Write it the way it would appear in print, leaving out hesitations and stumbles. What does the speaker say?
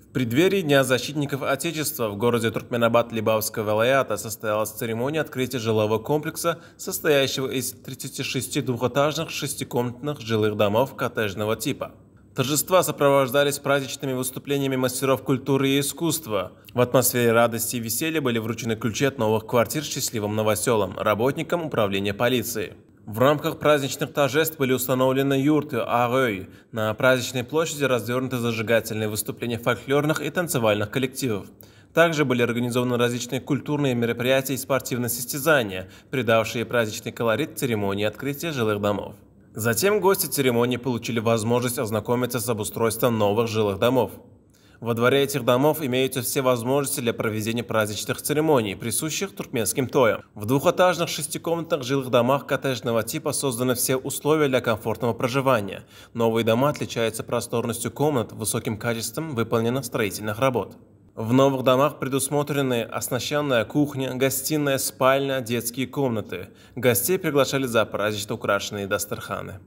В преддверии Дня защитников Отечества в городе Туркменабад Либавского вилаята состоялась церемония открытия жилого комплекса, состоящего из 36 двухэтажных шестикомнатных жилых домов коттеджного типа. Торжества сопровождались праздничными выступлениями мастеров культуры и искусства. В атмосфере радости и веселья были вручены ключи от новых квартир счастливым новоселам, работникам управления полиции. В рамках праздничных торжеств были установлены юрты Арой. На праздничной площади развернуты зажигательные выступления фольклорных и танцевальных коллективов. Также были организованы различные культурные мероприятия и спортивные состязания, придавшие праздничный колорит церемонии открытия жилых домов. Затем гости церемонии получили возможность ознакомиться с обустройством новых жилых домов. Во дворе этих домов имеются все возможности для проведения праздничных церемоний, присущих туркменским тоям. В двухэтажных шестикомнатных жилых домах коттеджного типа созданы все условия для комфортного проживания. Новые дома отличаются просторностью комнат, высоким качеством выполненных строительных работ. В новых домах предусмотрены оснащенная кухня, гостиная, спальня, детские комнаты. Гостей приглашали за празднично украшенные дастарханы.